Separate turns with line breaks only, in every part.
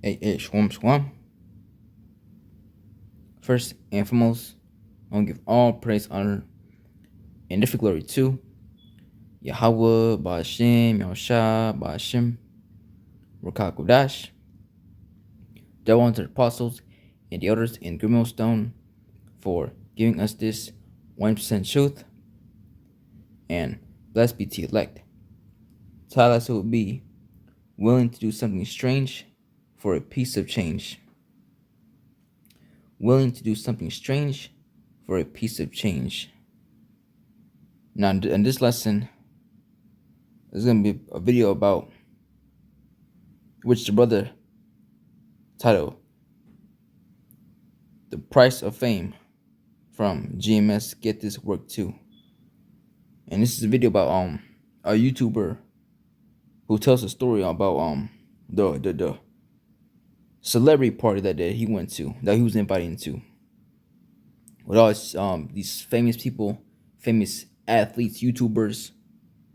Shwam. First and foremost, I want to give all praise, honor, and different glory to Yahweh, Ba'ashem, Yahushua, Ba'ashem, Rakah Kodash, the ones the apostles and the elders in Grimmill Stone for giving us this 1% truth, and blessed be to elect. Tell us who will be willing to do something strange for a piece of change. Willing to do something strange for a piece of change. Now, in this lesson, there's going to be a video about which the brother titled The Price of Fame from GMS Get This Work Too. And this is a video about a YouTuber who tells a story about the celebrity party that he went to, that he was invited to, with all these famous people, famous athletes, YouTubers,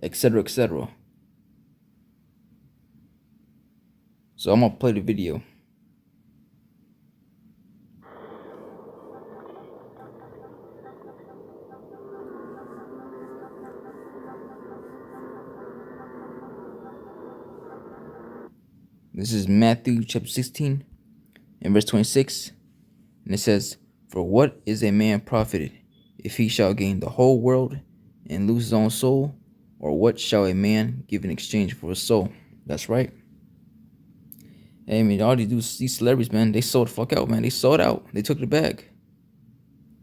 etc., etc. So I'm gonna play the video. This is Matthew chapter 16 and verse 26. And it says, "For what is a man profited if he shall gain the whole world and lose his own soul? Or what shall a man give in exchange for his soul?" That's right. Hey, man, all these celebrities, man, they sold the fuck out, man. They sold out. They took the bag.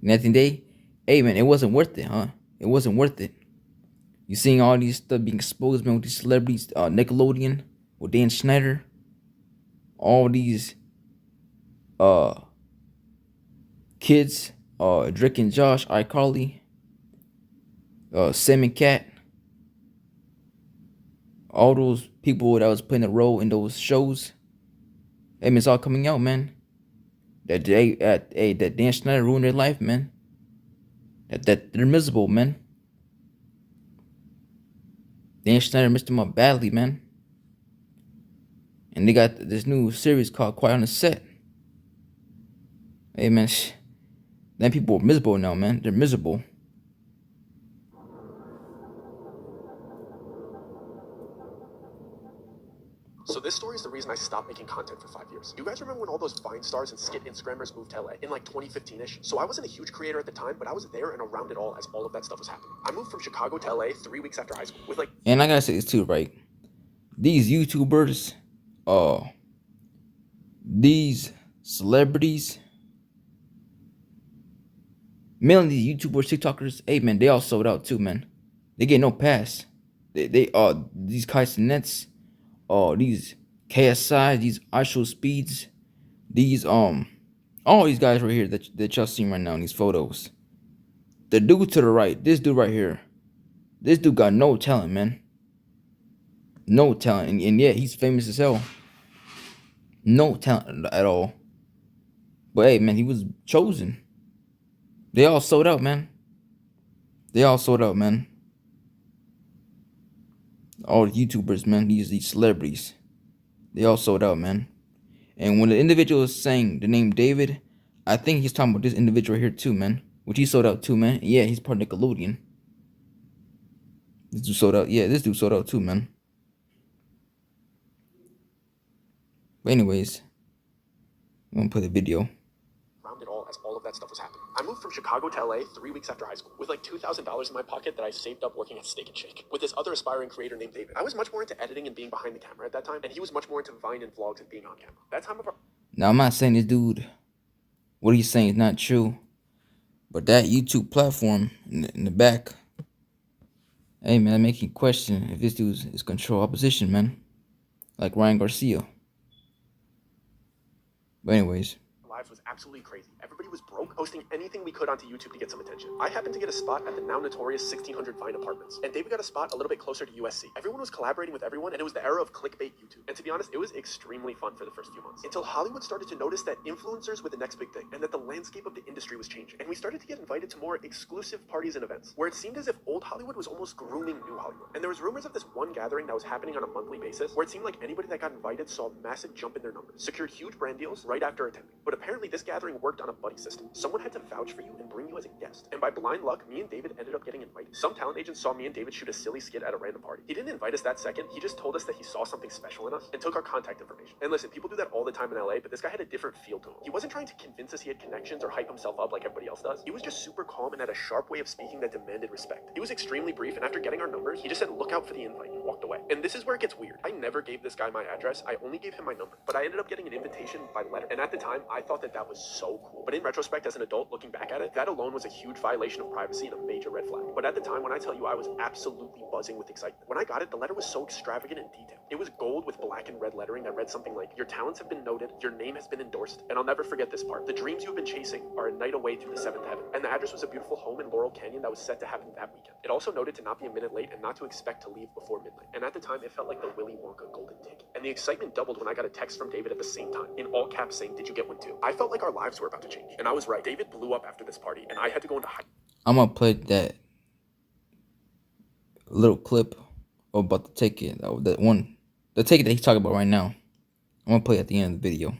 And at the end of the day, hey, man, it wasn't worth it, huh? It wasn't worth it. You seeing all these stuff being exposed, man, with these celebrities, Nickelodeon, with Dan Schneider, all these kids, Drake and Josh, iCarly, Sam and Cat, all those people that was playing a role in those shows. Hey, man, it's all coming out, man. That Dan Schneider ruined their life, man. That they're miserable, man. Dan Schneider missed them up badly, man. And they got this new series called Quiet on the Set. Hey, man, then people are miserable now, man. They're miserable.
So this story is the reason I stopped making content for 5 years. You guys remember when all those Vine stars and skit Instagrammers moved to LA in like 2015-ish? So I wasn't a huge creator at the time, but I was there and around it all as all of that stuff was happening. I moved from Chicago to LA 3 weeks after high school with like...
And I gotta say this too, right? These YouTubers, these celebrities, mainly these YouTubers, TikTokers, hey, man, they all sold out too, man. They get no pass. These Kai Cenats, these KSI, these IShowSpeeds, these all these guys right here that y'all seeing right now in these photos. The dude to the right, this dude right here, this dude got no talent, man. No talent, and yet he's famous as hell. No talent at all. But hey, man, he was chosen. They all sold out, man. They all sold out, man. All the YouTubers, man, these celebrities, they all sold out, man. And when the individual is saying the name David, I think he's talking about this individual here too, man. Which he sold out too, man. Yeah, he's part of Nickelodeon. This dude sold out. Yeah, this dude sold out too, man. But anyways, I'm gonna play the video.
Around it all as all of that stuff was happening. I moved from Chicago to LA 3 weeks after high school with like $2,000 in my pocket that I saved up working at Steak and Shake with this other aspiring creator named David. I was much more into editing and being behind the camera at that time, and he was much more into Vine and vlogs and being on camera. That time of our...
Now, I'm not saying this dude, what he's saying is not true, but that YouTube platform in the back, hey, man, that make you question if this dude is control opposition, man. Like Ryan Garcia. But anyways.
lives was absolutely crazy. Everybody was broke, posting anything we could onto YouTube to get some attention. I happened to get a spot at the now notorious 1600 Vine Apartments, and David got a spot a little bit closer to USC. Everyone was collaborating with everyone, and it was the era of clickbait YouTube. And to be honest, it was extremely fun for the first few months, until Hollywood started to notice that influencers were the next big thing, and that the landscape of the industry was changing. And we started to get invited to more exclusive parties and events, where it seemed as if old Hollywood was almost grooming new Hollywood. And there was rumors of this one gathering that was happening on a monthly basis, where it seemed like anybody that got invited saw a massive jump in their numbers, secured huge brand deals right after attending. But apparently this gathering worked on a buddy system. Someone had to vouch for you and bring you as a guest. And by blind luck, me and David ended up getting invited. Some talent agents saw me and David shoot a silly skit at a random party. He didn't invite us that second, he just told us that he saw something special in us and took our contact information. And listen, people do that all the time in LA, but this guy had a different feel to him. He wasn't trying to convince us he had connections or hype himself up like everybody else does. He was just super calm and had a sharp way of speaking that demanded respect. He was extremely brief, and after getting our numbers, he just said, "Look out for the invite," and walked away. And this is where it gets weird. I never gave this guy my address, I only gave him my number. But I ended up getting an invitation by letter. And at the time, I thought that that was so cool. But in retrospect, as an adult, looking back at it, that alone was a huge violation of privacy and a major red flag. But at the time, when I tell you I was absolutely buzzing with excitement. When I got it, the letter was so extravagant and detailed. It was gold with black and red lettering that read something like, "Your talents have been noted, your name has been endorsed, and I'll never forget this part. The dreams you've been chasing are a night away through the seventh heaven." And the address was a beautiful home in Laurel Canyon that was set to happen that weekend. It also noted to not be a minute late and not to expect to leave before midnight. And at the time, it felt like the Willy Wonka golden ticket. And the excitement doubled when I got a text from David at the same time, in all caps saying, "Did you get one too?" I felt like our lives were about to change. And I was right. David blew up after this party, and I had to go into hiding.
I'm gonna play that little clip about the ticket, the ticket that he's talking about right now. I'm gonna play it at the end of the video.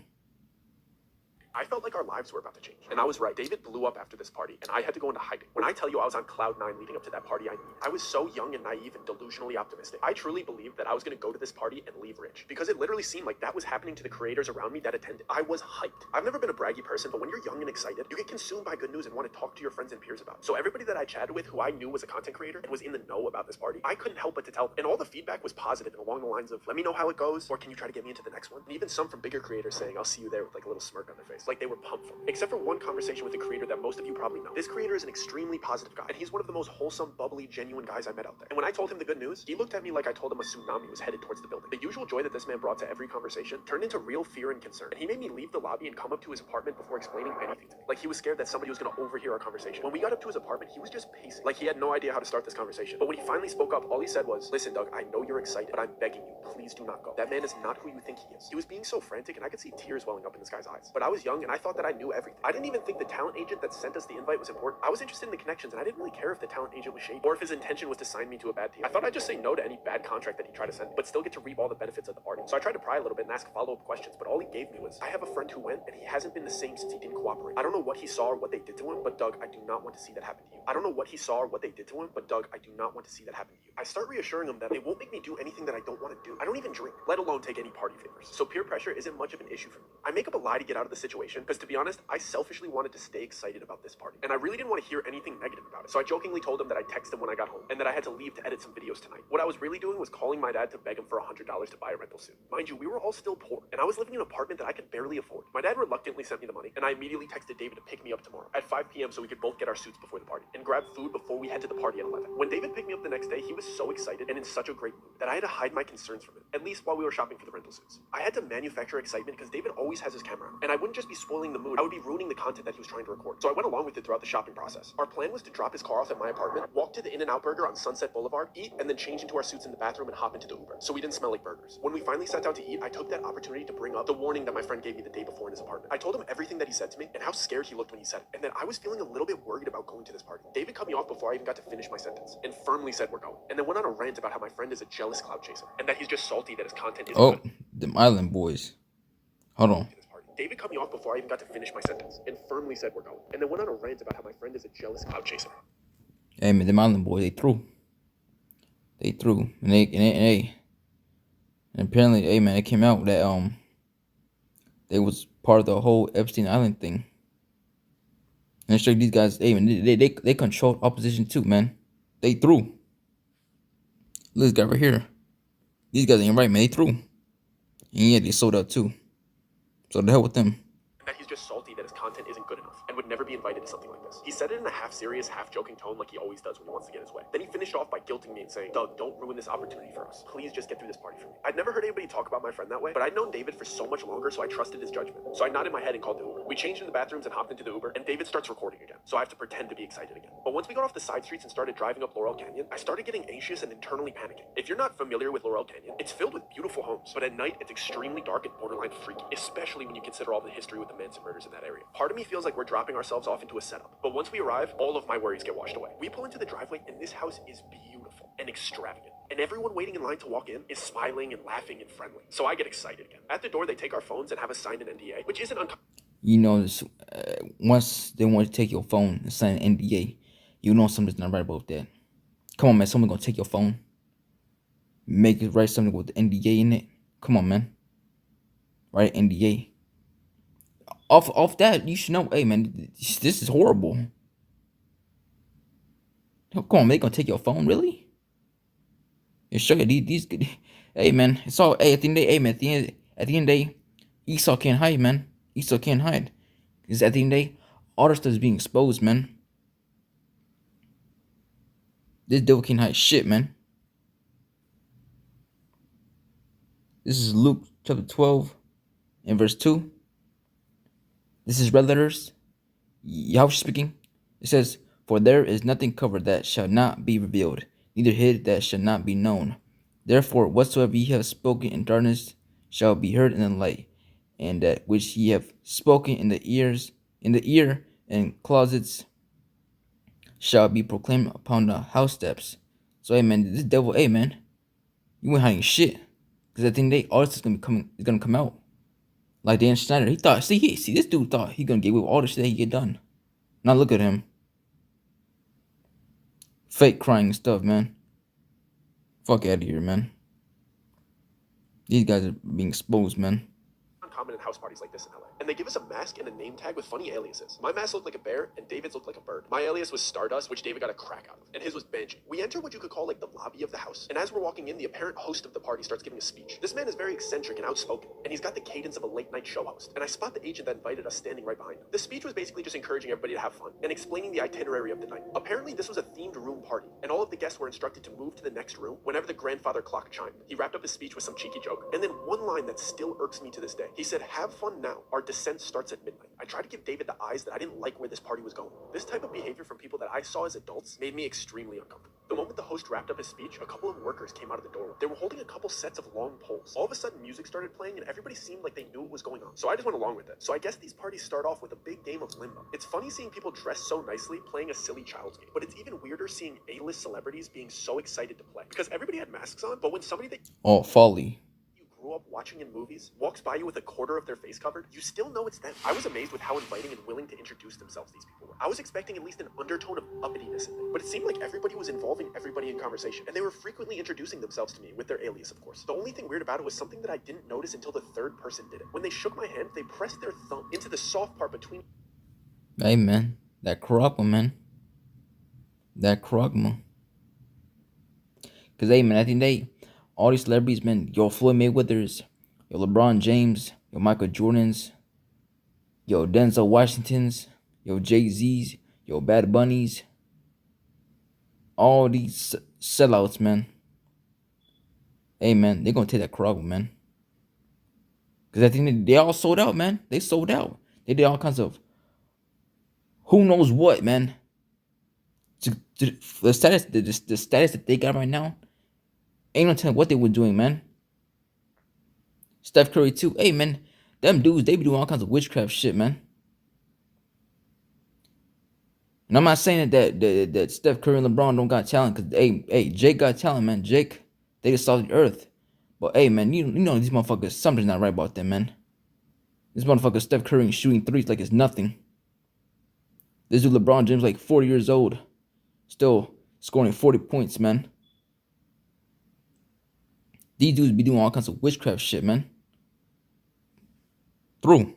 I felt like our lives were about to change. And I was right. David blew up after this party, and I had to go into hiding. When I tell you I was on cloud 9 leading up to that party, I was so young and naive and delusionally optimistic. I truly believed that I was going to go to this party and leave rich, because it literally seemed like that was happening to the creators around me that attended. I was hyped. I've never been a braggy person, but when you're young and excited, you get consumed by good news and want to talk to your friends and peers about it. So everybody that I chatted with who I knew was a content creator and was in the know about this party, I couldn't help but to tell them. And all the feedback was positive and along the lines of, "Let me know how it goes," or "Can you try to get me into the next one?" And even some from bigger creators saying, "I'll see you there," with like a little smirk on their face, like they were pumped for me. Except for one conversation with a creator that most of you probably know. This creator is an extremely positive guy, and he's one of the most wholesome, bubbly, genuine guys I met out there. And when I told him the good news, he looked at me like I told him a tsunami was headed towards the building. The usual joy that this man brought to every conversation turned into real fear and concern, and he made me leave the lobby and come up to his apartment before explaining anything to me. Like he was scared that somebody was going to overhear our conversation. When we got up to his apartment, he was just pacing, like he had no idea how to start this conversation. But when he finally spoke up, all he said was, "Listen, Doug, I know you're excited, but I'm begging you, please do not go. That man is not who you think he is." He was being so frantic, and I could see tears welling up in this guy's eyes. But I was young, and I thought that I knew everything. I didn't even think the talent agent that sent us the invite was important. I was interested in the connections, and I didn't really care if the talent agent was shady or if his intention was to sign me to a bad deal. I thought I'd just say no to any bad contract that he tried to send me, but still get to reap all the benefits of the party. So I tried to pry a little bit and ask follow-up questions, but all he gave me was, "I have a friend who went, and he hasn't been the same since he didn't cooperate. I don't know what he saw or what they did to him, but Doug, I do not want to see that happen to you. I don't know what he saw or what they did to him, but Doug, I do not want to see that happen to you." I start reassuring him that they won't make me do anything that I don't want to do. I don't even drink, let alone take any party favors. So peer pressure isn't much of an issue for me. I make up a lie to get out of the situation, because to be honest, I selfishly wanted to stay excited about this party, and I really didn't want to hear anything negative about it. So I jokingly told him that I'd text him when I got home, and that I had to leave to edit some videos tonight. What I was really doing was calling my dad to beg him for $100 to buy a rental suit. Mind you, we were all still poor, and I was living in an apartment that I could barely afford. My dad reluctantly sent me the money, and I immediately texted David to pick me up tomorrow at 5 p.m. so we could both get our suits before the party, and grab food before we head to the party at 11. When David picked me up the next day, he was so excited and in such a great mood that I had to hide my concerns from him, at least while we were shopping for the rental suits. I had to manufacture excitement because David always has his camera on, and I wouldn't just be spoiling the mood, I would be ruining the content that he was trying to record. So I went along with it throughout the shopping process. Our plan was to drop his car off at my apartment, walk to the In-N-Out Burger on Sunset Boulevard, eat, and then change into our suits in the bathroom and hop into the Uber, so we didn't smell like burgers. When we finally sat down to eat, I took that opportunity to bring up the warning that my friend gave me the day before in his apartment. I told him everything that he said to me and how scared he looked when he said it, and that I was feeling a little bit worried about going to this party. David cut me off before I even got to finish my sentence, and firmly said we're going, and then went on a rant about how my friend is a jealous cloud chaser, and that he's just salty that his content isn't
Oh,
good.
them Island Boys. Hold on.
David cut me off before I even got to finish my sentence, and firmly said we're going, and then went on a rant about how my friend is a jealous cloud chaser.
Hey man, them Island Boys, they threw. And apparently, hey man, it came out that they was part of the whole Epstein Island thing. And show these guys, hey man, they controlled opposition too, man. They threw. Look, this guy right here. These guys ain't right, man. They threw. And yeah, they sold out too. So the hell with them.
That he's just salty that his content isn't good enough, and would never be invited to something like this. He said it in a half-serious, half-joking tone like he always does when he wants to get his way. Then he finished off by guilting me and saying, Doug, don't ruin this opportunity for us. Please just get through this party for me. I'd never heard anybody talk about my friend that way, but I'd known David for so much longer, so I trusted his judgment. So I nodded my head and called the Uber. We changed in the bathrooms and hopped into the Uber, and David starts recording again. So I have to pretend to be excited again. But once we got off the side streets and started driving up Laurel Canyon, I started getting anxious and internally panicking. If you're not familiar with Laurel Canyon, it's filled with beautiful homes, but at night it's extremely dark and borderline freaky, especially when you consider all the history with the Manson murders in that area. Part of me feels like we're dropping ourselves off into a setup, but once we arrive, all of my worries get washed away. We pull into the driveway and this house is beautiful and extravagant, and everyone waiting in line to walk in is smiling and laughing and friendly. So I get excited again. At the door, they take our phones and have us sign an NDA, which isn't uncommon.
You know, once they want to take your phone and sign an NDA, you know something's not right about that. Come on, man. Someone gonna take your phone, make it write something with the NDA in it. Come on, man. Write NDA. Off that, you should know. Hey, man, this is horrible. Come on, man. They gonna take your phone, really? You show you these. Hey, man. It's all. Hey, at the end of the day, hey, man. At the end of the day, Esau can't hide, man. Esau can't hide. Because at the end of the day, all the stuff is being exposed, man. This devil can't hide shit, man. This is Luke chapter 12 and verse 2. This is red letters. Yahweh speaking. It says, for there is nothing covered that shall not be revealed, neither hid that shall not be known. Therefore, whatsoever ye have spoken in darkness shall be heard in the light, and that which ye have spoken in the ear and closets shall be proclaimed upon the house steps. So, amen. This devil, amen. You ain't hiding shit, because at the end of the day, all this is gonna come out. Like Dan Schneider, he thought. See, this dude thought he gonna get away with all the shit that he get done. Now look at him, fake crying and stuff, man. Fuck out of here, man. These guys are being exposed, man.
Uncommon in house parties like this in LA. And they give us a mask and a name tag with funny aliases. My mask looked like a bear, and David's looked like a bird. My alias was Stardust, which David got a crack out of, and his was Banshee. We enter what you could call like the lobby of the house, and as we're walking in, the apparent host of the party starts giving a speech. This man is very eccentric and outspoken, and he's got the cadence of a late-night show host. And I spot the agent that invited us standing right behind him. The speech was basically just encouraging everybody to have fun and explaining the itinerary of the night. Apparently, this was a themed room party, and all of the guests were instructed to move to the next room whenever the grandfather clock chimed. He wrapped up his speech with some cheeky joke, and then one line that still irks me to this day. He said, "Have fun now. Our descent starts at midnight." I tried to give David the eyes that I didn't like where this party was going. This type of behavior from people that I saw as adults made me extremely uncomfortable. The moment the host wrapped up his speech, a couple of workers came out of the doorway. They were holding a couple sets of long poles. All of a sudden, music started playing, and everybody seemed like they knew what was going on. So I just went along with it. So I guess these parties start off with a big game of limbo. It's funny seeing people dressed so nicely playing a silly child's game, but it's even weirder seeing A-list celebrities being so excited to play. Because everybody had masks on, but when somebody that
Oh, folly.
grew up watching in movies walks by you with a quarter of their face covered, you still know it's them. I was amazed with how inviting and willing to introduce themselves these people were. I was expecting at least an undertone of uppityness in them, but it seemed like everybody was involving everybody in conversation, and they were frequently introducing themselves to me with their alias, of course. The only thing weird about it was something that I didn't notice until the third person did it. When they shook my hand, they pressed their thumb into the soft part between.
Hey, man. That Karagma, man. That Karagma. Because, hey, man, at the end of the day, all these celebrities, man, yo, Floyd Mayweather's, yo, LeBron James, yo, Michael Jordan's, yo, Denzel Washington's, yo, Jay-Z's, yo, Bad Bunny's, all these sellouts, man. Hey, man, they're going to take that Karagma, man. Because at the end of the day, they all sold out, man. They sold out. They did all kinds of who knows what, man. The status that they got right now, ain't no telling what they were doing, man. Steph Curry too. Hey, man, them dudes, they be doing all kinds of witchcraft shit, man. And I'm not saying that Steph Curry and LeBron don't got talent, because hey, Jake got talent, man. Jake, they just saw the earth. But hey, man, you know these motherfuckers, something's not right about them, man. This motherfucker Steph Curry shooting threes like it's nothing. This dude LeBron James like 40 years old, still scoring 40 points, man. These dudes be doing all kinds of witchcraft shit, man. Through.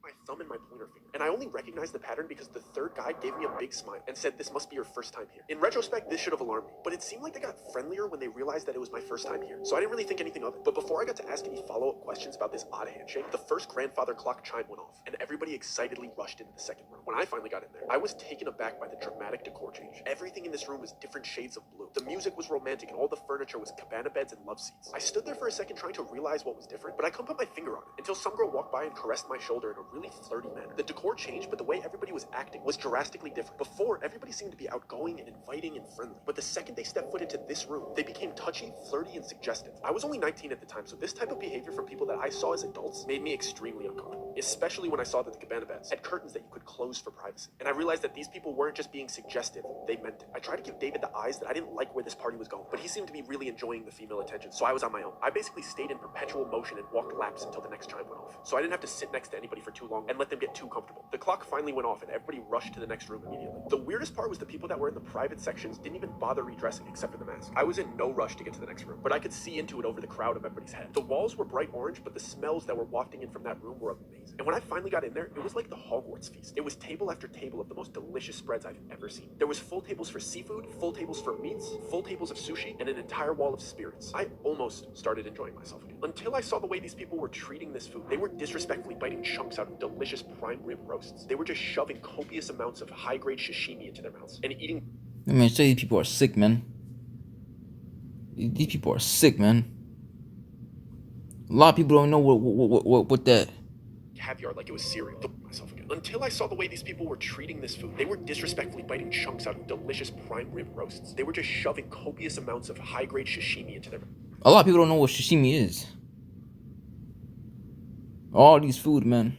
My thumb and my pointer finger. And I only recognized the pattern because the third guy gave me a big smile and said, "This must be your first time here." In retrospect, this should have alarmed me, but it seemed like they got friendlier when they realized that it was my first time here, so I didn't really think anything of it. But before I got to ask any follow-up questions about this odd handshake, the first grandfather clock chime went off, and everybody excitedly rushed into the second room. When I finally got in there, I was taken aback by the dramatic decor change. Everything in this room was different shades of blue. The music was romantic, and all the furniture was cabana beds and love seats. I stood there for a second trying to realize what was different, but I couldn't put my finger on it until some girl walked by and caressed my shoulder in a really flirty manner. The decor changed, but the way everybody was acting was drastically different. Before, everybody seemed to be outgoing and inviting and friendly, but the second they stepped foot into this room, they became touchy, flirty, and suggestive. I was only 19 at the time, so this type of behavior from people that I saw as adults made me extremely uncomfortable, especially when I saw that the cabana beds had curtains that you could close for privacy. And I realized that these people weren't just being suggestive, they meant it. I tried to give David the eyes that I didn't like where this party was going, but he seemed to be really enjoying the female attention, so I was on my own. I basically stayed in perpetual motion and walked laps until the next chime went off, so I didn't have to sit next to anybody for too long and let them get too comfortable. The clock finally went off and everybody rushed to the next room immediately. The weirdest part was the people that were in the private sections didn't even bother redressing except for the mask. I was in no rush to get to the next room, but I could see into it over the crowd of everybody's head. The walls were bright orange, but the smells that were wafting in from that room were amazing. And when I finally got in there, it was like the Hogwarts feast. It was table after table of the most delicious spreads I've ever seen. There was full tables for seafood, full tables for meats, full tables of sushi, and an entire wall of spirits. I almost started enjoying myself again, until I saw the way these people were treating this food. They were disrespectfully biting chunks out of delicious prime rib roasts. They were just shoving copious amounts of high-grade sashimi into their mouths and eating.
I mean, say these people are sick, man. These people are sick, man. A lot of people don't know what that
Caviar like it was cereal. Myself again. Until I saw the way these people were treating this food. They were disrespectfully biting chunks out of delicious prime rib roasts. They were just shoving copious amounts of high-grade sashimi into their mouth.
A lot of people don't know what sashimi is. All these food, man.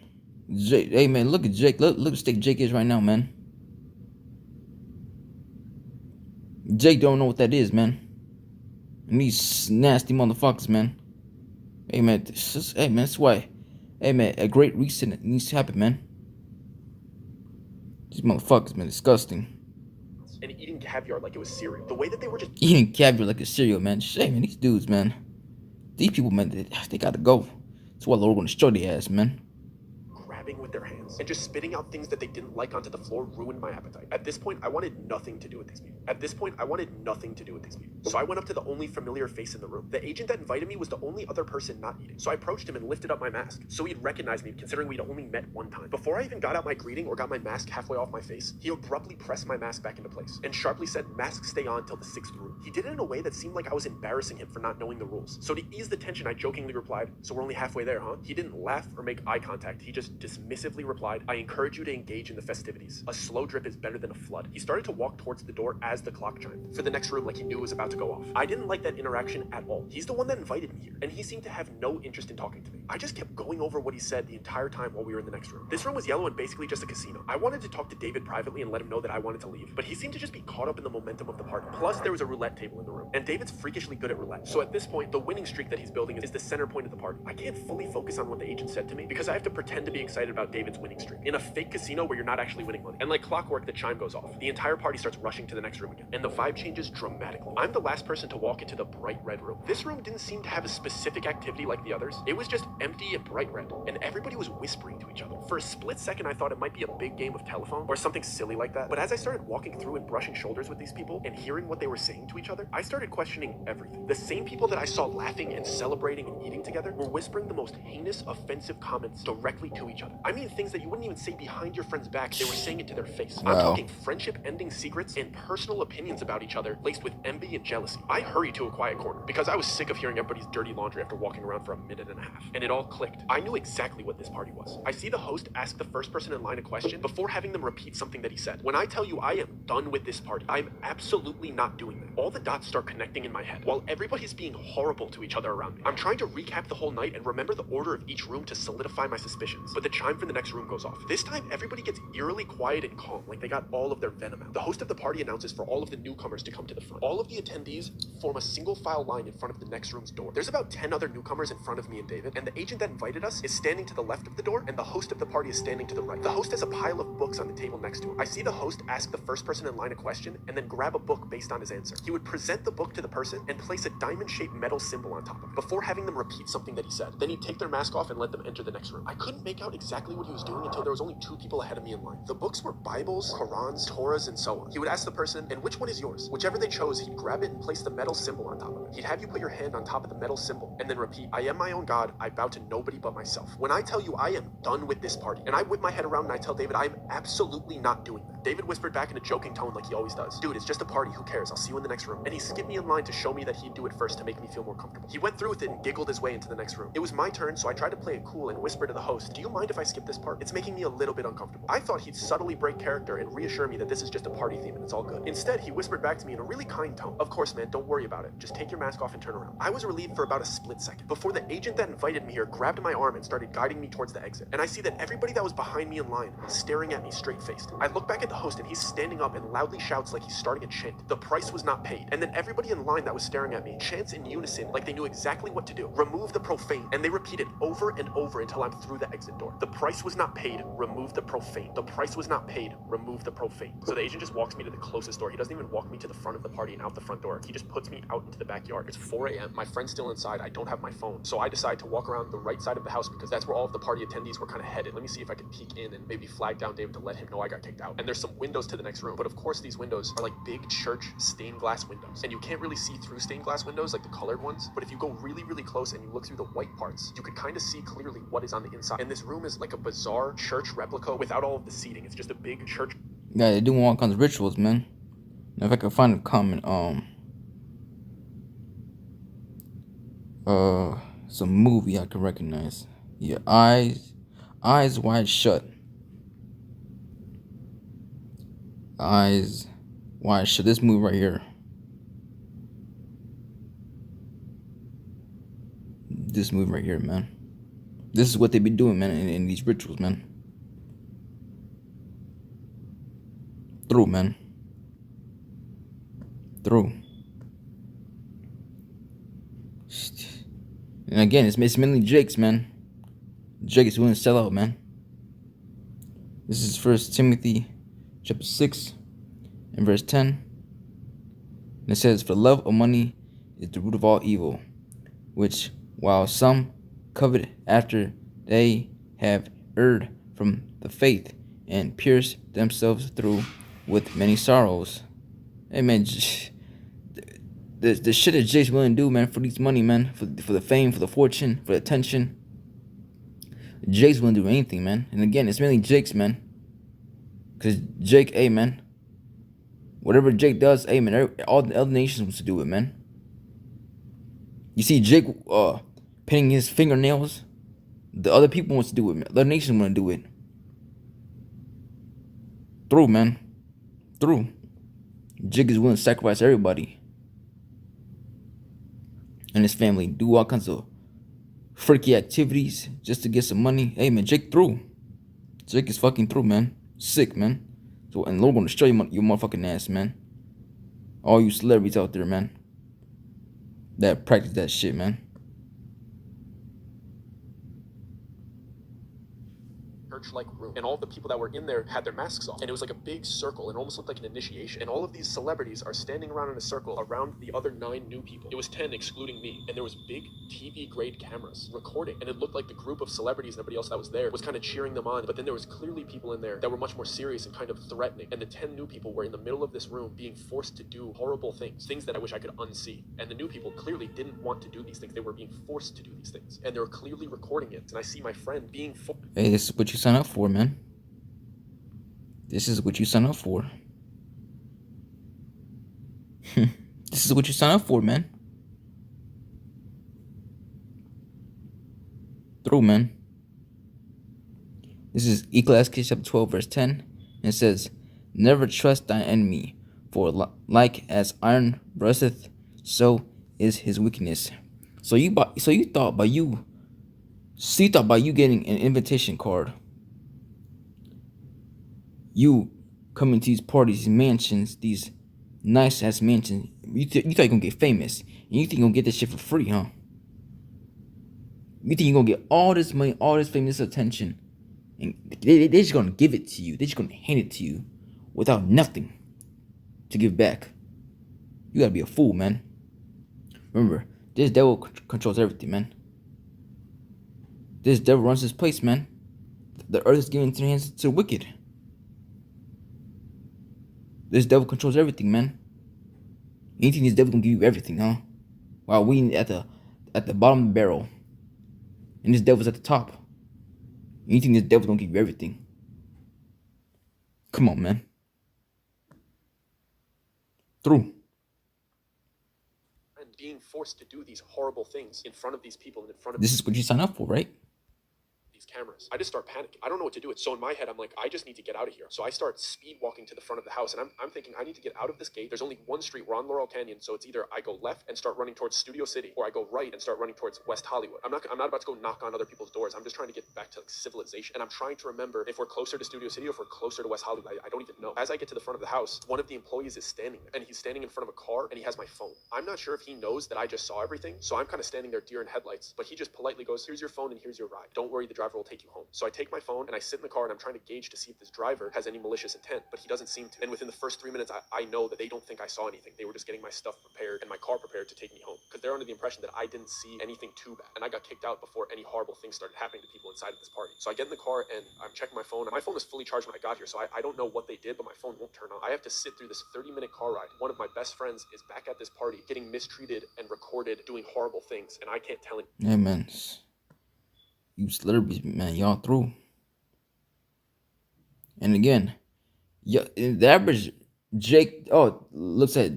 Jake, hey, man, look at Jake. Look at the state Jake is right now, man. Jake don't know what that is, man. And these nasty motherfuckers, man. Hey, man, that's why. Hey, man, a great reset needs to happen, man. These motherfuckers, man, disgusting.
And eating caviar like it was cereal. The way that they were just
Eating caviar like a cereal, man. Shame, man, these dudes, man. These people, man, they gotta go. That's why Lord gonna destroy their ass, man.
grabbing with their hands and just spitting out things that they didn't like onto the floor ruined my appetite. At this point, I wanted nothing to do with these people. So I went up to the only familiar face in the room. The agent that invited me was the only other person not eating. So I approached him and lifted up my mask, so he'd recognize me considering we'd only met one time. Before I even got out my greeting or got my mask halfway off my face, he abruptly pressed my mask back into place and sharply said, "Mask stay on till the 6th room." He did it in a way that seemed like I was embarrassing him for not knowing the rules. So to ease the tension, I jokingly replied, "So we're only halfway there, huh?" He didn't laugh or make eye contact. He just dismissively replied, "I encourage you to engage in the festivities. A slow drip is better than a flood." He started to walk towards the door as the clock chimed for the next room, like he knew it was about to go off. I didn't like that interaction at all. He's the one that invited me here, and he seemed to have no interest in talking to me. I just kept going over what he said the entire time while we were in the next room. This room was yellow and basically just a casino. I wanted to talk to David privately and let him know that I wanted to leave, but he seemed to just be caught up in the momentum of the party. Plus, there was a roulette table in the room, and David's freakishly good at roulette. So at this point, the winning streak that he's building is the center point of the party. I can't fully focus on what the agent said to me because I have to pretend to be excited about David's winning streak in a fake casino where you're not actually winning money. And like clockwork, the chime goes off. The entire party starts rushing to the next room again, and the vibe changes dramatically. I'm the last person to walk into the bright red room. This room didn't seem to have a specific activity like the others. It was just empty and bright red, and everybody was whispering to each other. For a split second, I thought it might be a big game of telephone or something silly like that, but as I started walking through and brushing shoulders with these people and hearing what they were saying to each other, I started questioning everything. The same people that I saw laughing and celebrating and eating together were whispering the most heinous, offensive comments directly to each other. I mean things that you wouldn't even say behind your friend's back, they were saying it to their face.
Wow.
I'm talking friendship-ending secrets and personal opinions about each other laced with envy and jealousy. I hurried to a quiet corner because I was sick of hearing everybody's dirty laundry after walking around for a minute and a half, and it all clicked. I knew exactly what this party was. I see the host ask the first person in line a question before having them repeat something that he said. When I tell you I am done with this party, I'm absolutely not doing that. All the dots start connecting in my head while everybody's being horrible to each other around me. I'm trying to recap the whole night and remember the order of each room to solidify my suspicions, but the chime for the next room goes off. This time, everybody gets eerily quiet and calm, like they got all of their venom out. The host of the party announces for all of the newcomers to come to the front. All of the attendees form a single file line in front of the next room's door. There's about 10 other newcomers in front of me and David, and the agent that invited us is standing to the left of the door, and the host of the party is standing to the right. The host has a pile of books on the table next to him. I see the host ask the first person in line a question, and then grab a book based on his answer. He would present the book to the person and place a diamond-shaped metal symbol on top of it before having them repeat something that he said. Then he'd take their mask off and let them enter the next room. I couldn't make out exactly what he was doing until there was only 2 people ahead of me in line. The books were Bibles, Qurans, Torahs, and so on. He would ask the person, and which one is yours? Whichever they chose, he'd grab it and place the metal symbol on top of it. He'd have you put your hand on top of the metal symbol and then repeat, I am my own God, I bow to nobody but myself. When I tell you I am done with this party, and I whip my head around and I tell David I am absolutely not doing that. David whispered back in a joking tone like he always does. Dude, it's just a party, who cares? I'll see you in the next room. And he skipped me in line to show me that he'd do it first to make me feel more comfortable. He went through with it and giggled his way into the next room. It was my turn, so I tried to play it cool and whisper to the host, do you mind if I skip this part? It's making me a little bit uncomfortable. I thought he'd subtly break character and reassure me that this is just a party theme and it's all good. Instead, he whispered back to me in a really kind tone, of course, man, don't worry about it. Just take your mask off and turn around. I was relieved for about a split second before the agent that invited me here grabbed my arm and started guiding me towards the exit. And I see that everybody that was behind me in line is staring at me straight-faced. I look back at the host and he's standing up and loudly shouts like he's starting a chant. The price was not paid. And then everybody in line that was staring at me chants in unison like they knew exactly what to do. Remove the profane. And they repeat it over and over until I'm through the exit door. The price was not paid. Remove the profane. The price was not paid. Remove the profane. So the agent just walks me to the closest door. He doesn't even walk me to the front of the party and out the front door. He just puts me out into the backyard. It's 4 a.m. My friend's still inside. I don't have my phone. So I decide to walk around the right side of the house because that's where all of the party attendees were kind of headed. Let me see if I can peek in and maybe flag down David to let him know I got kicked out. And there's some windows to the next room. But of course, these windows are like big church stained glass windows. And you can't really see through stained glass windows like the colored ones. But if you go really, really close and you look through the white parts, you could kind of see clearly what is on the inside. And this room is like a bizarre church replica without all of the seating. It's just a big church.
Yeah, they're doing all kinds of rituals, man. Now, if I can find a comment, some movie I can recognize. Yeah, Eyes Wide Shut. Eyes Wide Shut. This movie right here. This movie right here, man. This is what they be doing, man, in these rituals, man. Through, man. Through. And again, it's mainly Jake's, man. Jake is willing to sell out, man. This is 1 Timothy chapter 6 and verse 10. And it says, for love of money is the root of all evil, which while some covet after, they have erred from the faith and pierced themselves through with many sorrows. Hey, man, the shit that Jake's willing to do, man, for this money, man, for the fame, for the fortune, for the attention. Jake's willing to do anything, man. And again, it's mainly Jake's, man. Because Jake, hey, man, whatever Jake does, hey, man, all the other nations wants to do it, man. You see Jake painting his fingernails. The other people wants to do it, man. The other nations want to do it. Through, man. Through. Jake is willing to sacrifice everybody and his family, do all kinds of freaky activities just to get some money. Hey, man, Jake through. Jake is fucking through, man. Sick, man. So, and Lord gonna destroy your motherfucking ass, man. All you celebrities out there, man, that practice that shit, man.
Church-like room, and all of the people that were in there had their masks off, and it was like a big circle and almost looked like an initiation, and all of these celebrities are standing around in a circle around the other 9 new people. It was 10 excluding me, and there was big TV grade cameras recording, and it looked like the group of celebrities and everybody else that was there was kind of cheering them on, but then there was clearly people in there that were much more serious and kind of threatening, and the 10 new people were in the middle of this room being forced to do horrible things that I wish I could unsee, and the new people clearly didn't want to do these things. They were being forced to do these things, and they were clearly recording it, and I see my friend being
Hey, this is what you sign up for, man. This is what you sign up for. This is what you sign up for, man. Through, man. This is Ecclesiastes chapter 12, verse 10. And it says, never trust thine enemy, for like as iron rusteth, so is his wickedness. So you thought by you getting an invitation card, you coming to these parties, these mansions, these nice ass mansions, you thought you're gonna get famous, and you think you're gonna get this shit for free, huh? You think you're gonna get all this money, all this fame, this attention, and they're just gonna give it to you. They're just gonna hand it to you without nothing to give back. You gotta be a fool, man. Remember, this devil controls everything, man. This devil runs this place, man. The earth is given into the hands to the wicked. This devil controls everything, man. You think this devil gonna give you everything, huh? While we at the bottom of the barrel, and this devil's at the top. You think this devil's gonna give you everything? Come on, man. Through.
And being forced to do these horrible things in front of these people and in front of
This is what you sign up for, right?
these cameras. I just start panicking. I don't know what to do. So in my head, I'm like, I just need to get out of here. So I start speed walking to the front of the house, and I'm thinking I need to get out of this gate. There's only one street. We're on Laurel Canyon, so it's either I go left and start running towards Studio City, or I go right and start running towards West Hollywood. I'm not about to go knock on other people's doors. I'm just trying to get back to like civilization, and I'm trying to remember if we're closer to Studio City or if we're closer to West Hollywood. I don't even know. As I get to the front of the house, one of the employees is standing there, and he's standing in front of a car, and he has my phone. I'm not sure if he knows that I just saw everything, so I'm kind of standing there deer in headlights, but he just politely goes, "Here's your phone and here's your ride. Don't worry, the driver will take you home." So I take my phone and I sit in the car and I'm trying to gauge to see if this driver has any malicious intent, but he doesn't seem to. And within the first 3 minutes, I know that they don't think I saw anything. They were just getting my stuff prepared and my car prepared to take me home, because they're under the impression that I didn't see anything too bad. And I got kicked out before any horrible things started happening to people inside of this party. So I get in the car and I'm checking my phone. And my phone was fully charged when I got here, so I don't know what they did, but my phone won't turn on. I have to sit through this 30-minute car ride. One of my best friends is back at this party getting mistreated and recorded doing horrible things, and I can't tell him.
Yeah, man. You celebrities, man, y'all through. And again, the average Jake looks at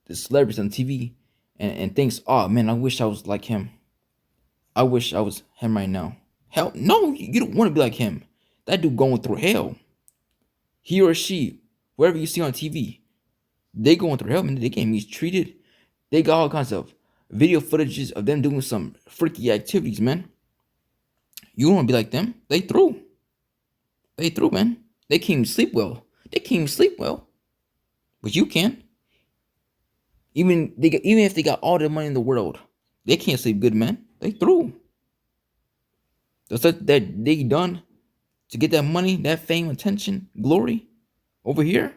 the celebrities on TV and thinks, "Oh man, I wish I was like him. I wish I was him right now." Hell no, you don't want to be like him. That dude going through hell. He or she, wherever you see on TV, they going through hell, man. They getting mistreated. They got all kinds of video footages of them doing some freaky activities, man. You don't want to be like them. They through. They through, man. They can't even sleep well. But you can. Even if they got all the money in the world, they can't sleep good, man. They through. The stuff that they done to get that money, that fame, attention, glory over here.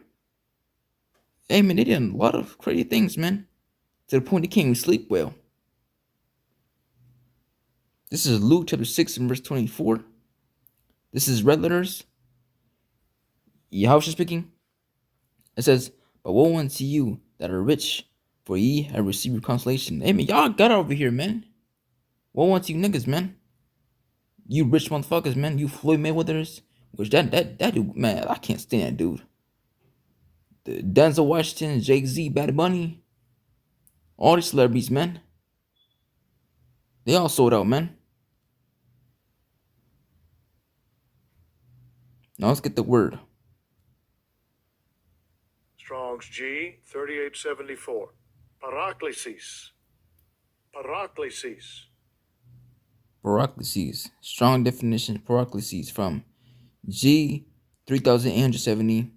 Hey man, they did a lot of crazy things, man. To the point they can't even sleep well. This is Luke chapter 6 and verse 24. This is red letters. Yahushua speaking. It says, "But woe unto you that are rich, for ye have received your consolation." Hey man, y'all got it over here, man. Woe unto you niggas, man. You rich motherfuckers, man. You Floyd Mayweathers. Which that dude, man, I can't stand that dude. The Denzel Washington, Jay-Z, Bad Bunny. All these celebrities, man. They all sold out, man. Now let's get the word.
Strong's G 3874. Paraklesis. Paraklesis.
Paraklesis. Strong definition. Paraklesis from G 3870.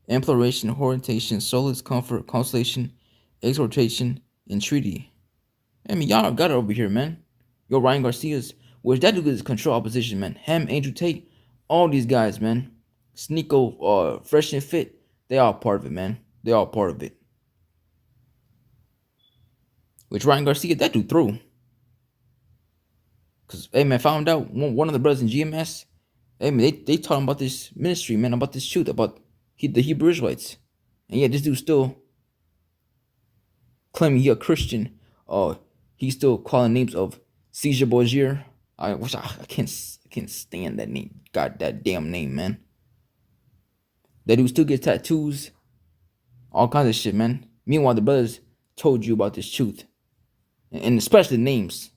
Imploration, orientation, solace, comfort, consolation, exhortation, entreaty. I mean, y'all got it over here, man. Yo, Ryan Garcia's, which that dude is control opposition, man. Him, Andrew Tate, all these guys, man. Sneeko, Fresh and Fit, they all part of it, man. They all part of it. Which Ryan Garcia, that dude through. Cause, hey man, found out one of the brothers in GMS. Hey man, they talking about this ministry, man, about this truth, about the Hebrew Israelites. And yeah, this dude still claiming he a Christian. He's still calling names of Caesar Borgia. I can't stand that name. God, that damn name, man. That dude still gets tattoos. All kinds of shit, man. Meanwhile, the brothers told you about this truth. And especially the names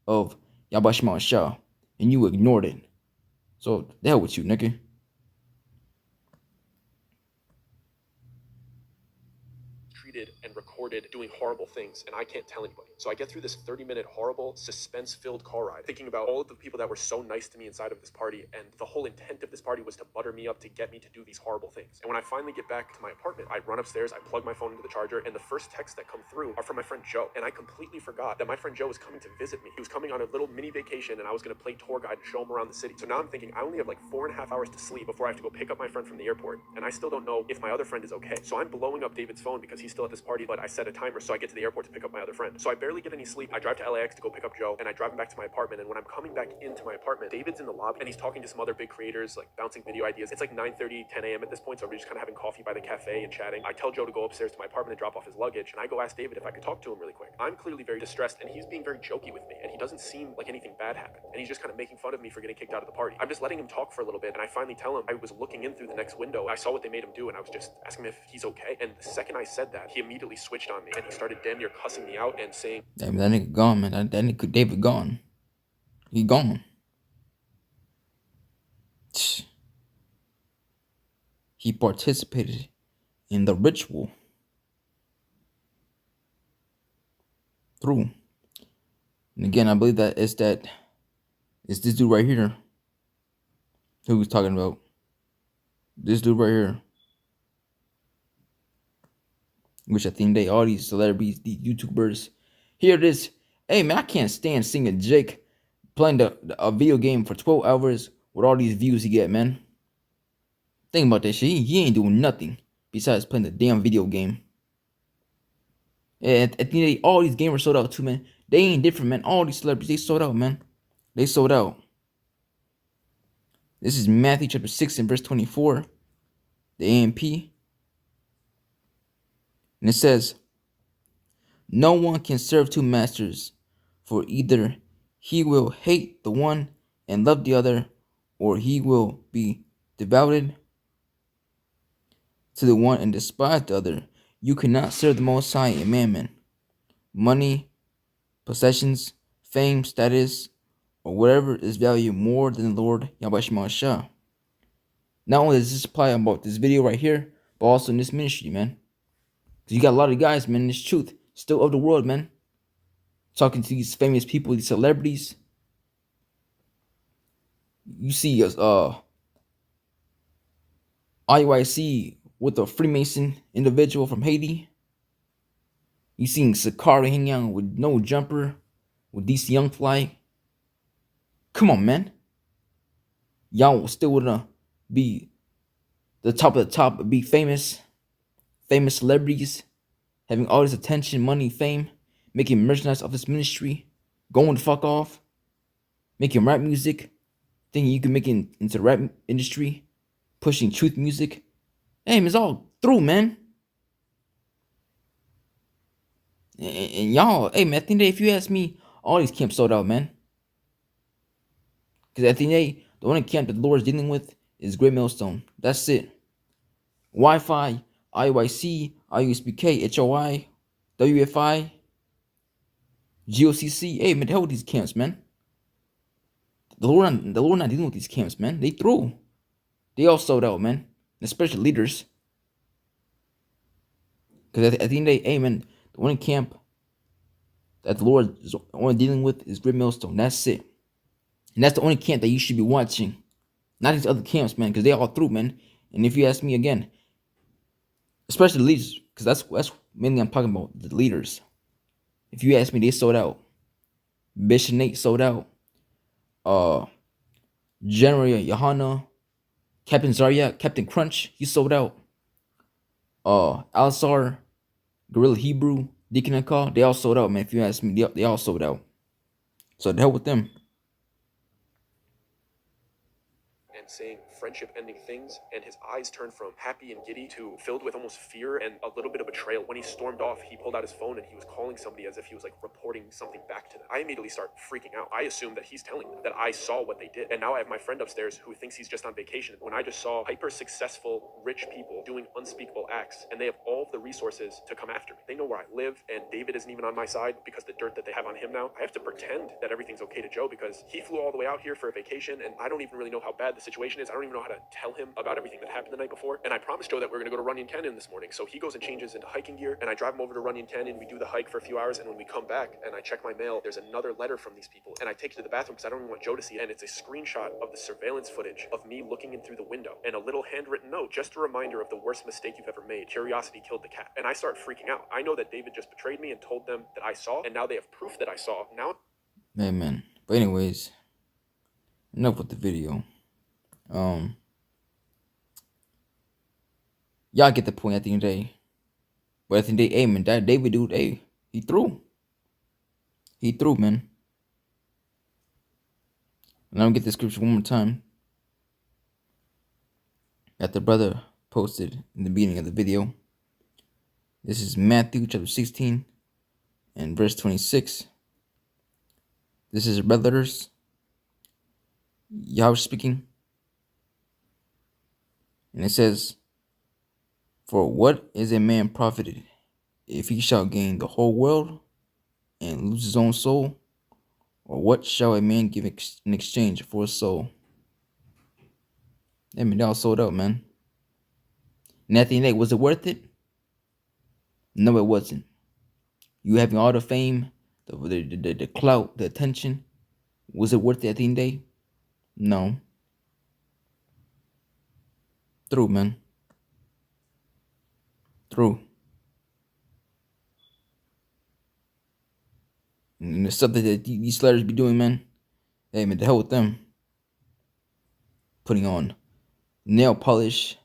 of Yabashima Shah. And you ignored it. So, the hell with you, nigga.
And recorded doing horrible things, and I can't tell anybody. So I get through this 30-minute horrible suspense-filled car ride, thinking about all of the people that were so nice to me inside of this party, and the whole intent of this party was to butter me up to get me to do these horrible things. And when I finally get back to my apartment, I run upstairs, I plug my phone into the charger, and the first texts that come through are from my friend Joe. And I completely forgot that my friend Joe was coming to visit me. He was coming on a little mini vacation, and I was going to play tour guide and show him around the city. So now I'm thinking I only have like 4.5 hours to sleep before I have to go pick up my friend from the airport, and I still don't know if my other friend is okay. So I'm blowing up David's phone because he's still at this party party, but I set a timer so I get to the airport to pick up my other friend. So I barely get any sleep. I drive to LAX to go pick up Joe, and I drive him back to my apartment. And when I'm coming back into my apartment, David's in the lobby, and he's talking to some other big creators, like bouncing video ideas. It's like 9:30, 10 a.m. at this point, so we're just kind of having coffee by the cafe and chatting. I tell Joe to go upstairs to my apartment and drop off his luggage, and I go ask David if I could talk to him really quick. I'm clearly very distressed, and he's being very jokey with me, and he doesn't seem like anything bad happened, and he's just kind of making fun of me for getting kicked out of the party. I'm just letting him talk for a little bit, and I finally tell him I was looking in through the next window. I saw what they made him do, and I was just asking him if he's okay. And the second I said that, he immediately switched on me, and he started damn near cussing me out and saying,
Damn, that nigga gone, man. That nigga David gone. He gone. He participated in the ritual. Through. And again, I believe that it's this dude right here who was talking about. This dude right here. Which I think all these celebrities, these YouTubers, hear this. Hey man, I can't stand seeing Jake playing a video game for 12 hours with all these views he get, man. Think about that shit. He ain't doing nothing besides playing the damn video game. And at the end of the day, all these gamers sold out too, man. They ain't different, man. All these celebrities, they sold out, man. They sold out. This is Matthew chapter 6 and verse 24. The AMP. And it says, no one can serve two masters, for either he will hate the one and love the other, or he will be devoted to the one and despise the other. You cannot serve the Most High and mammon, money, possessions, fame, status, or whatever is valued more than the Lord Yahweh Shema Shah. Not only does this apply about this video right here, but also in this ministry, man. Because you got a lot of guys, man, in this truth, still of the world, man. Talking to these famous people, these celebrities. You see IYC with a Freemason individual from Haiti. You seen Sakari hanging out with No Jumper, with DC Young Fly. Come on, man. Y'all still wanna be the top of the top, be famous celebrities, having all this attention, money, fame, making merchandise of this ministry, going the fuck off, making rap music, thinking you can make it into the rap industry, pushing truth music. Hey, man, it's all through, man. And y'all, hey, man, at the end of the day, if you ask me, all these camps sold out, man. Because at the end of the day, the only camp that the Lord is dealing with is Great Millstone. That's it. Wi-Fi, IYC, IUSBK, HOI, WFI, GOCC. Hey, man, the hell with these camps, man. The Lord not dealing with these camps, man. They through. They all sold out, man. Especially leaders. Because at the end of the day, hey, man, the only camp that the Lord is only dealing with is Great Millstone. That's it. And that's the only camp that you should be watching. Not these other camps, man, because they all through, man. And if you ask me again, especially the leaders, because that's mainly I'm talking about the leaders. If you ask me, they sold out. Bishop Nate sold out. General Yohana, Captain Zarya, Captain Crunch, he sold out. Alsar, Gorilla Hebrew, Deacon and Call, they all sold out, man. If you ask me, they all sold out. So the hell with them.
and saying friendship-ending things, and his eyes turned from happy and giddy to filled with almost fear and a little bit of betrayal. When he stormed off, he pulled out his phone and he was calling somebody as if he was like reporting something back to them. I immediately start freaking out. I assume that he's telling them that I saw what they did, and now I have my friend upstairs who thinks he's just on vacation when I just saw hyper-successful, rich people doing unspeakable acts, and they have all of the resources to come after me. They know where I live, and David isn't even on my side because the dirt that they have on him now. I have to pretend that everything's okay to Joe because he flew all the way out here for a vacation, and I don't even really know how bad the situation is. I don't even know how to tell him about everything that happened the night before. And I promised Joe that we're going to go to Runyon Canyon this morning. So he goes and changes into hiking gear, and I drive him over to Runyon Canyon. We do the hike for a few hours, and when we come back and I check my mail, there's another letter from these people, and I take it to the bathroom because I don't even want Joe to see it. And it's a screenshot of the surveillance footage of me looking in through the window and a little handwritten note, just a reminder of the worst mistake you've ever made. Curiosity killed the cat. And I start freaking out. I know that David just betrayed me and told them that I saw, and now they have proof that I saw. Now,
Amen. But anyways, enough with the video. Y'all get the point at the end of the day. But But at the end of the day, hey, man, that David dude, hey, he threw. He threw, man. And I'm gonna get the scripture one more time that the brother posted in the beginning of the video. This is Matthew chapter 16 and verse 26. This is brothers, Yahweh speaking. And it says, "For what is a man profited if he shall gain the whole world and lose his own soul? Or what shall a man give in exchange for his soul?" I mean, they all sold out, man. And at the end of the day, was it worth it? No, it wasn't. You having all the fame, the clout, the attention, was it worth it at the end of the day? No. True, man. True. And the stuff that these celebrities be doing, man. Hey, man, the hell with them. Putting on nail polish,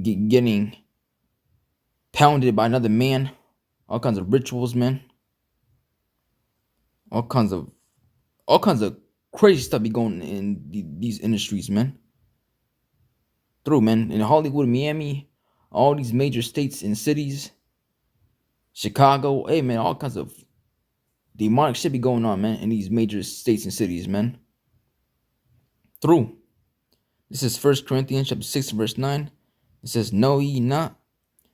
getting pounded by another man, all kinds of rituals, man. All kinds of crazy stuff be going in these industries, man. True, man. In Hollywood, Miami, all these major states and cities, Chicago, hey, man, all kinds of demonic shit be going on, man, in these major states and cities, man. True. This is 1 Corinthians chapter 6, verse 9. It says, "Know ye not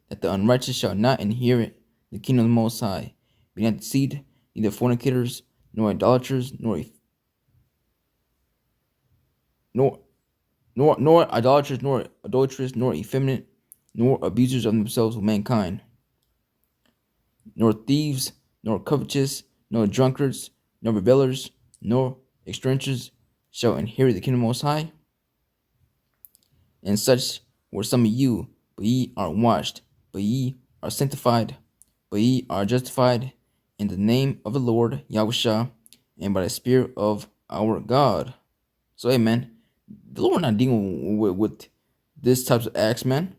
that the unrighteous shall not inherit the kingdom of the Most High? Be not deceived, neither fornicators, nor idolaters, nor idolaters, nor adulterers, nor effeminate, nor abusers of themselves with mankind, nor thieves, nor covetous, nor drunkards, nor revelers, nor extortioners shall inherit the kingdom of the Most High. And such were some of you, but ye are washed, but ye are sanctified, but ye are justified in the name of the Lord Yahushua, and by the Spirit of our God." So, hey, man, the Lord not dealing with this types of acts, man.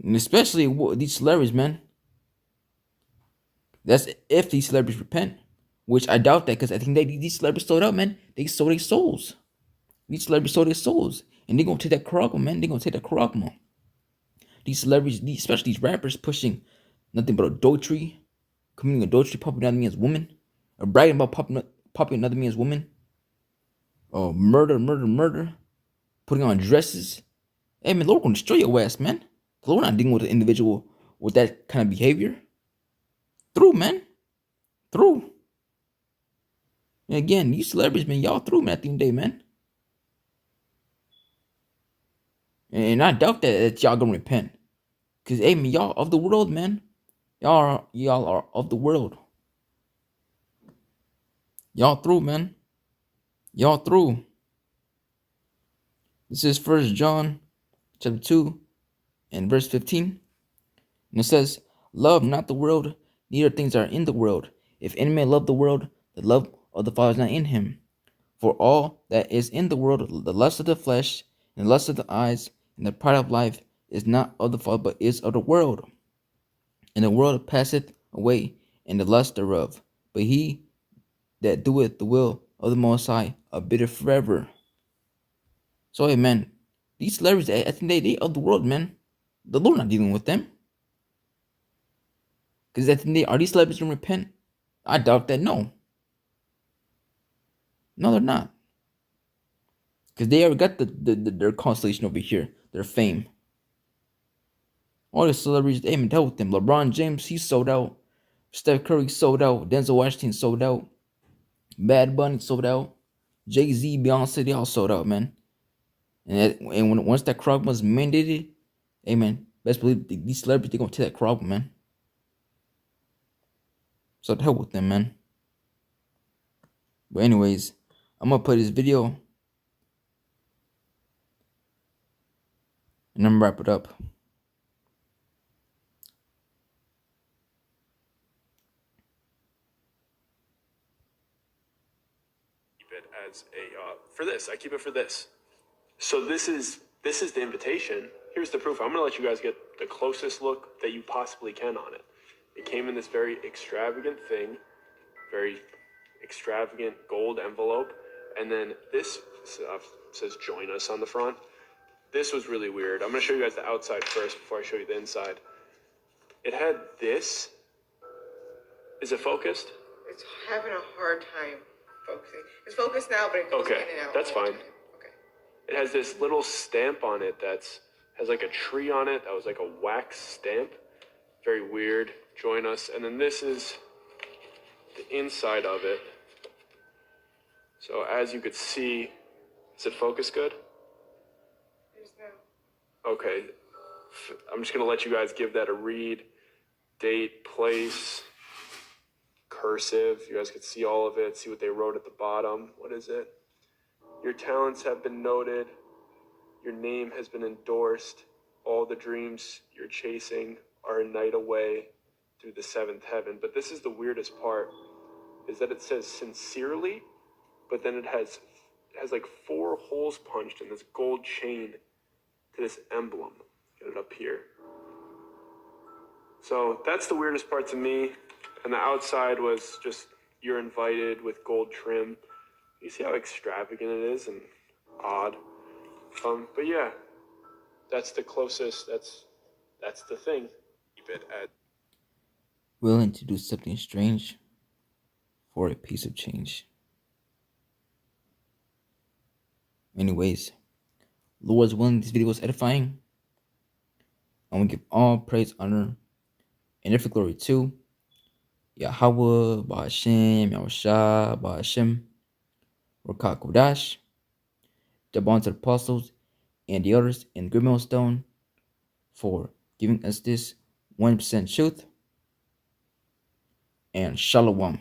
And especially these celebrities, man. That's if these celebrities repent, which I doubt that, because I think these celebrities sold out, man. They sold their souls. These celebrities sold their souls, and they're gonna take that charagma, man. They're gonna take that charagma. These celebrities, especially these rappers, pushing nothing but adultery, committing adultery, popping another man's woman, or bragging about popping another man's woman, or murder, putting on dresses. Hey, man, the Lord gonna destroy your ass, man. The Lord not dealing with an individual with that kind of behavior. Through, man. Through. And again, these celebrities, man, y'all through, man, at the end of the day, man. And I doubt that y'all gonna repent. Because, hey, man, y'all of the world, man. Y'all are of the world. Y'all through, man. Y'all through. This is 1 John chapter 2 and verse 15. And it says, "Love not the world, neither things are in the world. If any man love the world, the love of the Father is not in him. For all that is in the world, the lust of the flesh, and the lust of the eyes, and the pride of life, is not of the Father, but is of the world. And the world passeth away, and the lust thereof. But he that doeth the will of the Most High abideth forever." So, hey, man, these celebrities, I think they of the world, man. The Lord not dealing with them. Because at the end of the day, are these celebrities going to repent? I doubt that. No, they're not. Because they already got their constellation over here, their fame. All the celebrities, they haven't dealt with them. LeBron James, he sold out. Steph Curry sold out. Denzel Washington sold out. Bad Bunny sold out. Jay-Z, Beyonce, they all sold out, man. And once that charagma was mandated, hey, man, best believe these celebrities, they're going to take that charagma, man. So the hell with them, man. But anyways, I'm going to play this video. And I'm going to wrap it up.
Keep it as a for this. I keep it for this. So this is the invitation. Here's the proof. I'm gonna let you guys get the closest look that you possibly can on it. It came in this very extravagant thing, very extravagant gold envelope, and then this says "Join Us" on the front. This was really weird. I'm gonna show you guys the outside first before I show you the inside. It had this. Is it focused?
It's having a hard time focusing. It's focused now, but it goes
Okay,
in and out.
that's
all the
fine.
time. Okay.
It has this little stamp on it has like a tree on it that was like a wax stamp. Very weird. Join Us. And then this is the inside of it. So as you could see, is it focus good?
There's no.
Okay. I'm just going to let you guys give that a read. Date, place, cursive. You guys could see all of it, see what they wrote at the bottom. What is it? Your talents have been noted. Your name has been endorsed. All the dreams you're chasing are a night away through the seventh heaven. But this is the weirdest part, is that it says sincerely, but then it has like 4 holes punched in this gold chain to this emblem. Get it up here. So that's the weirdest part to me. And the outside was just, you're invited with gold trim. You see how extravagant it is and odd. But yeah, that's the closest, that's the thing. Keep it at
Willing to do something strange for a piece of change. Anyways, Lord's willing, this video was edifying. I want to give all praise, honor, and every glory to Yahweh, Ba'ashem, Yahushua, Ba'ashem, Rakah Kodash, the bonds of the apostles, and the others in the Great Millstone for giving us this 1% truth. And Shalom.